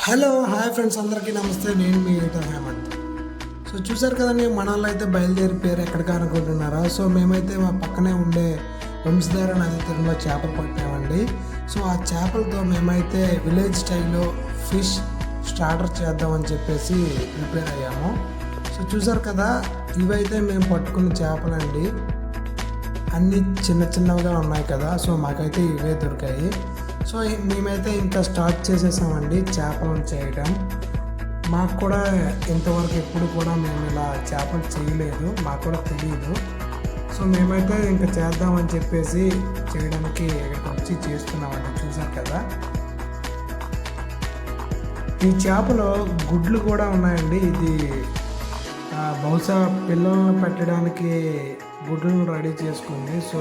Hello hi friends, అందరికీ నమస్తే. నేను మీ ఈటర్ హేమంత్. సో చూసారు కదండి, మన వాళ్ళు అయితే బయలుదేరిపోయారు ఎక్కడికి అనుకుంటున్నారా. సో మేమైతే మా పక్కనే ఉండే వంశధార నది తీరంలో చేపలు పట్టామండి. సో ఆ చేపలతో మేమైతే విలేజ్ స్టైల్లో ఫిష్ స్టార్టర్ చేద్దామని చెప్పేసి ప్రిపేర్ అయ్యాము. సో చూసారు కదా, ఇవైతే మేము పట్టుకున్న చేపలండి. అన్నీ చిన్న చిన్నవిగా ఉన్నాయి కదా. సో మాకైతే ఇవే దొరికాయి. సో మేమైతే ఇంకా స్టార్ట్ చేసేసామండి చేపలను చేయడం. మాకు కూడా ఇంతవరకు ఎప్పుడు కూడా మేము ఇలా చేపలు చేయలేదు, మాకు కూడా తెలియదు. సో మేమైతే ఇంకా చేద్దామని చెప్పేసి చేయడానికి ఇక్కడికి వచ్చి చేస్తున్నామండి. చూసారు కదా, ఈ చేపలో గుడ్లు కూడా ఉన్నాయండి. ఇది బహుశా పిల్లలను పెట్టడానికి గుడ్లను రెడీ చేసుకుంది. సో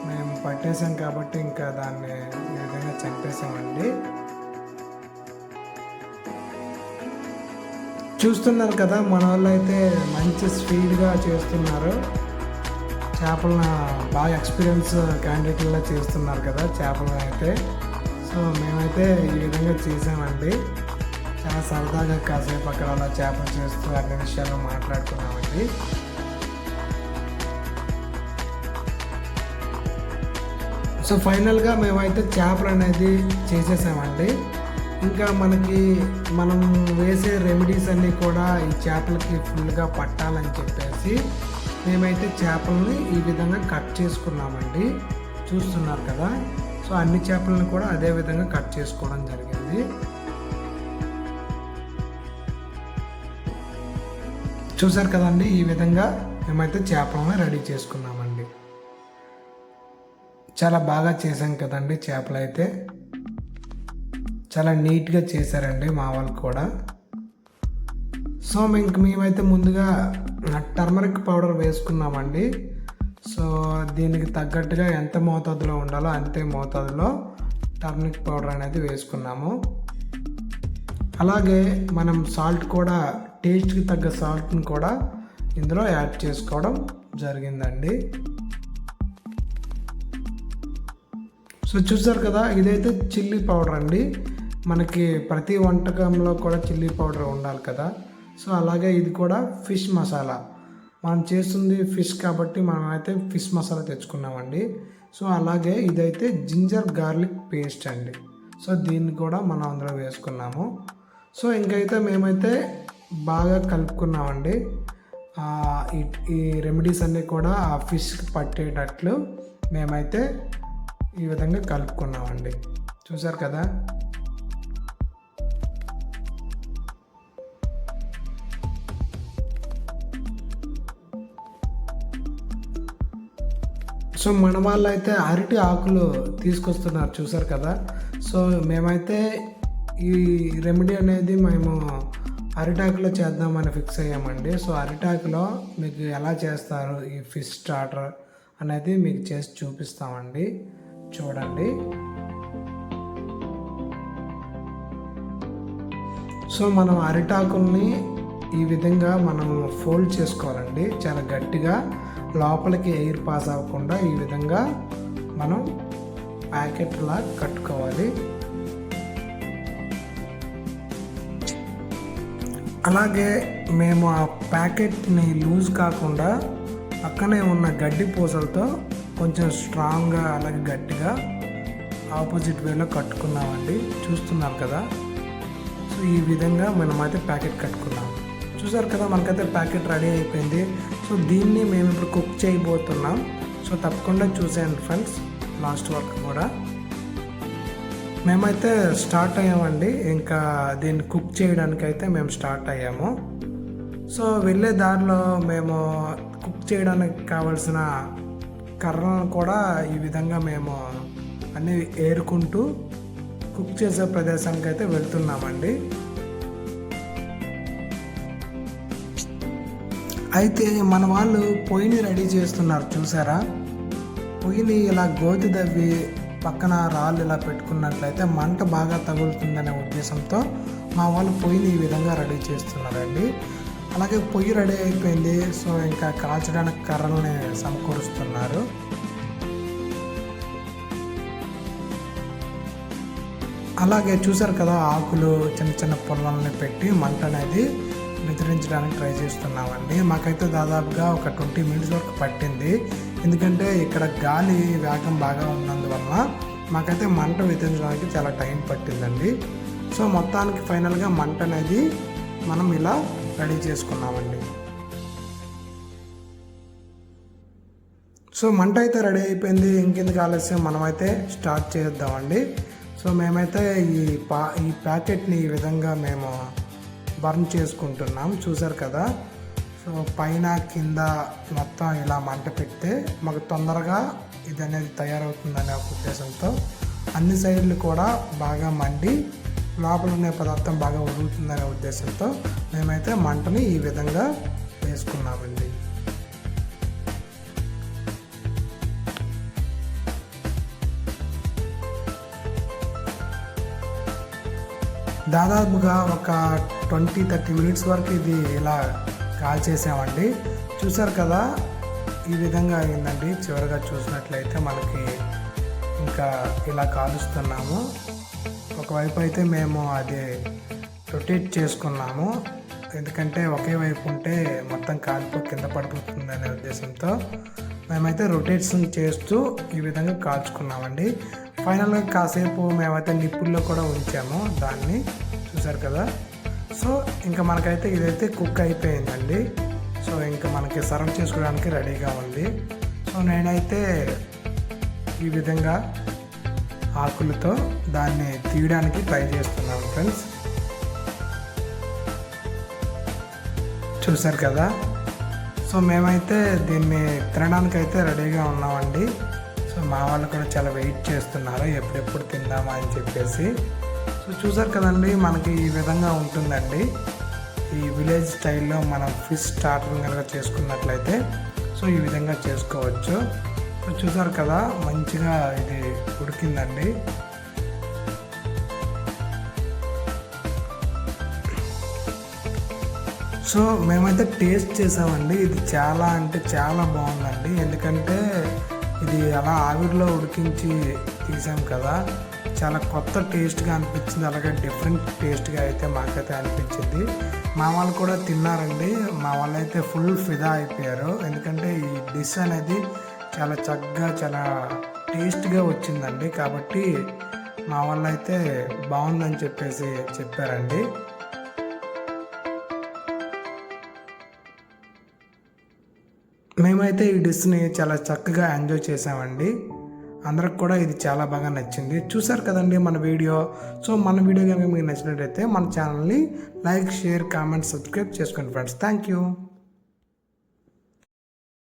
మేము పట్టేసాం కాబట్టి ఇంకా దాన్ని ఈ విధంగా చంపేసామండి. చూస్తున్నారు కదా, మన వాళ్ళు అయితే మంచి స్పీడ్గా చేస్తున్నారు. చేపలను బాగా ఎక్స్పీరియన్స్ క్యాండిడేట్లా చేస్తున్నారు కదా చేపలను అయితే. సో మేమైతే ఈ విధంగా చేసామండి. చాలా సరదాగా కాసేపు అక్కడ అలా చేపలు చేస్తూ అన్ని విషయాలు మాట్లాడుకున్నామండి. సో ఫైనల్గా మేమైతే చేపలు అనేది చేసేసామండి. ఇంకా మనం వేసే రెమెడీస్ అన్నీ కూడా ఈ చేపలకి ఫుల్గా పట్టాలని చెప్పేసి మేమైతే చేపలని ఈ విధంగా కట్ చేసుకున్నామండి. చూస్తున్నారు కదా, సో అన్ని చేపలను కూడా అదే విధంగా కట్ చేసుకోవడం జరిగింది. చూసారు కదండి, ఈ విధంగా మేమైతే చేపలను రెడీ చేసుకున్నామండి. చాలా బాగా చేసాం కదండి. చేపలు అయితే చాలా నీట్గా చేశారండి మా వాళ్ళు కూడా. సో మేమైతే ముందుగా టర్మరిక్ పౌడర్ వేసుకున్నామండి. సో దీనికి తగ్గట్టుగా ఎంత మోతాదులో ఉండాలో అంతే మోతాదులో టర్మరిక్ పౌడర్ అనేది వేసుకున్నాము. అలాగే మనం సాల్ట్ కూడా టేస్ట్కి తగ్గ సాల్ట్ని కూడా ఇందులో యాడ్ చేసుకోవడం జరిగిందండి. సో చూసారు కదా, ఇదైతే చిల్లీ పౌడర్ అండి. మనకి ప్రతి వంటకంలో కూడా చిల్లీ పౌడర్ ఉండాలి కదా. సో అలాగే ఇది కూడా ఫిష్ మసాలా. మనం చేస్తుంది ఫిష్ కాబట్టి మనం అయితే ఫిష్ మసాలా తెచ్చుకున్నామండి. సో అలాగే ఇదైతే జింజర్ గార్లిక్ పేస్ట్ అండి. సో దీన్ని కూడా మనం అందులో వేసుకున్నాము. సో ఇంకైతే మేమైతే బాగా కలుపుకున్నామండి. ఈ రెమెడీస్ అన్నీ కూడా ఆ ఫిష్కి పట్టేటట్లు మేమైతే ఈ విధంగా కలుపుకున్నామండి. చూసారు కదా, సో మన వాళ్ళు అయితే అరటి ఆకులు తీసుకొస్తున్నారు. చూసారు కదా, సో మేమైతే ఈ రెమెడీ అనేది మేము అరిటాకులో చేద్దామని ఫిక్స్ అయ్యామండి. సో అరిటాకులో మీకు ఎలా చేస్తారు ఈ ఫిష్ స్టార్టర్ అనేది మీకు చేసి చూపిస్తామండి. చూడండి. సో మనం అరిటాకుల్ని ఈ విధంగా మనం ఫోల్డ్ చేసుకోవాలండి. చాలా గట్టిగా లోపలికి ఎయిర్ పాస్ అవ్వకుండా ఈ విధంగా మనం ప్యాకెట్లా కట్టుకోవాలి. అలాగే మేము ఆ ప్యాకెట్ని లూజ్ కాకుండా పక్కనే ఉన్న గడ్డి పూసలతో కొంచెం స్ట్రాంగ్గా అలాగే గట్టిగా ఆపోజిట్ వేలో కట్టుకున్నామండి. చూస్తున్నారు కదా, సో ఈ విధంగా మనమైతే ప్యాకెట్ కట్టుకున్నాం. చూసారు కదా, మనకైతే ప్యాకెట్ రెడీ అయిపోయింది. సో దీన్ని మేము ఇప్పుడు కుక్ చేయబోతున్నాం. సో తప్పకుండా చూసేయండి ఫ్రెండ్స్, లాస్ట్ వరకు కూడా. మేమైతే స్టార్ట్ అయ్యామండి. ఇంకా దీన్ని కుక్ చేయడానికి అయితే మేము స్టార్ట్ అయ్యాము. సో వెళ్ళే దారిలో మేము కుక్ చేయడానికి కావాల్సిన కర్రలను కూడా ఈ విధంగా మేము అన్నీ ఏరుకుంటూ కుక్ చేసే ప్రదేశానికి అయితే వెళ్తున్నామండి. అయితే మన వాళ్ళు పొయ్యిని రెడీ చేస్తున్నారు. చూసారా, పొయ్యిని ఇలా గోతి దవ్వి పక్కన రాళ్ళు ఇలా పెట్టుకున్నట్లయితే మంట బాగా తగులుతుందనే ఉద్దేశంతో మా వాళ్ళు పొయ్యిని ఈ విధంగా రెడీ చేస్తున్నారండి. అలాగే పొయ్యి రెడీ అయిపోయింది. సో ఇంకా కాల్చడానికి కర్రల్ని సమకూరుస్తున్నారు. అలాగే చూసారు కదా, ఆకులు చిన్న చిన్న పొలాలని పెట్టి మంట అనేది నిద్రించడానికి ట్రై చేస్తున్నామండి. మాకైతే దాదాపుగా ఒక 20 మినిట్స్ వరకు పట్టింది. ఎందుకంటే ఇక్కడ గాలి వేగం బాగా ఉన్నందువల్ల మాకైతే మంట వెతిరించడానికి చాలా టైం పట్టిందండి. సో మొత్తానికి ఫైనల్గా మంట అనేది మనం ఇలా రెడీ చేసుకున్నామండి. సో మంట అయితే రెడీ అయిపోయింది. ఇంకెందుకు ఆలస్యం, మనమైతే స్టార్ట్ చేద్దామండి. సో మేమైతే ఈ ప్యాకెట్ని ఈ విధంగా మేము బర్న్ చేసుకుంటున్నాం. చూసారు కదా, సో పైన కింద మొత్తం ఇలా మంట పెడితే మాకు తొందరగా ఇది అనేది తయారవుతుందనే ఒక ఉద్దేశంతో అన్ని సైడ్లు కూడా బాగా మండి లోపల ఉండే పదార్థం బాగా ఉడుకుతుందనే ఉద్దేశంతో మేమైతే మంటని ఈ విధంగా వేసుకున్నామండి. దాదాపుగా ఒక 20-30 మినిట్స్ వరకు ఇది ఇలా కాల్చేసామండి. చూసారు కదా, ఈ విధంగా అయిందండి. చివరిగా చూసినట్లయితే మనకి ఇంకా ఇలా కాలుస్తున్నాము. ఒకవైపు అయితే మేము అది రొటేట్ చేసుకున్నాము, ఎందుకంటే ఒకే వైపు ఉంటే మొత్తం కాలిపోయి కింద పడిపోతుందనే ఉద్దేశంతో మేమైతే రొటేట్స్ చేస్తూ ఈ విధంగా కాల్చుకున్నామండి. ఫైనల్గా కాసేపు మేమైతే నిప్పుల్లో కూడా ఉంచాము దాన్ని. చూసారు కదా, సో ఇంకా మనకైతే ఇదైతే కుక్ అయిపోయిందండి. సో ఇంకా మనకి సర్వ్ చేసుకోవడానికి రెడీగా ఉంది. సో నేనైతే ఈ విధంగా ఆకులతో దాన్ని తీయడానికి ట్రై చేస్తున్నాను ఫ్రెండ్స్. చూసారు కదా, సో మేమైతే దీన్ని తినడానికి అయితే రెడీగా ఉన్నామండి. సో మా వాళ్ళు కూడా చాలా వెయిట్ చేస్తున్నారు ఎప్పుడెప్పుడు తిందామా అని చెప్పేసి. సో చూసారు కదండి, మనకి ఈ విధంగా ఉంటుందండి. ఈ విలేజ్ స్టైల్లో మనం ఫిష్ స్టార్టర్ కనుక చేసుకున్నట్లయితే సో ఈ విధంగా చేసుకోవచ్చు. సో చూసారు కదా, మంచిగా ఇది ఉడికిందండి. సో మేమైతే టేస్ట్ చేసామండి. ఇది చాలా అంటే చాలా బాగుందండి. ఎందుకంటే ఇది అలా ఆవిరిలో ఉడికించి తీసాం కదా, చాలా కొత్త టేస్ట్గా అనిపించింది. అలాగే డిఫరెంట్ టేస్ట్గా అయితే మాకైతే అనిపించింది. మా వాళ్ళు కూడా తిన్నారండి. మా వాళ్ళు అయితే ఫుల్ ఫిదా అయిపోయారు. ఎందుకంటే ఈ డిష్ అనేది చాలా చక్కగా చాలా టేస్ట్గా వచ్చిందండి. కాబట్టి మా వాళ్ళు అయితే బాగుందని చెప్పేసి చెప్పారండి. మేమైతే ఈ డిష్ని చాలా చక్కగా ఎంజాయ్ చేసామండి. అందరికి కూడా ఇది చాలా బాగా నచ్చింది. చూసారు కదండి మన వీడియో. సో మన వీడియో కనుక మీకు నచ్చినట్లయితే మన ఛానల్ని లైక్, షేర్, కామెంట్, సబ్స్క్రైబ్ చేసుకోండి ఫ్రెండ్స్. Thank you.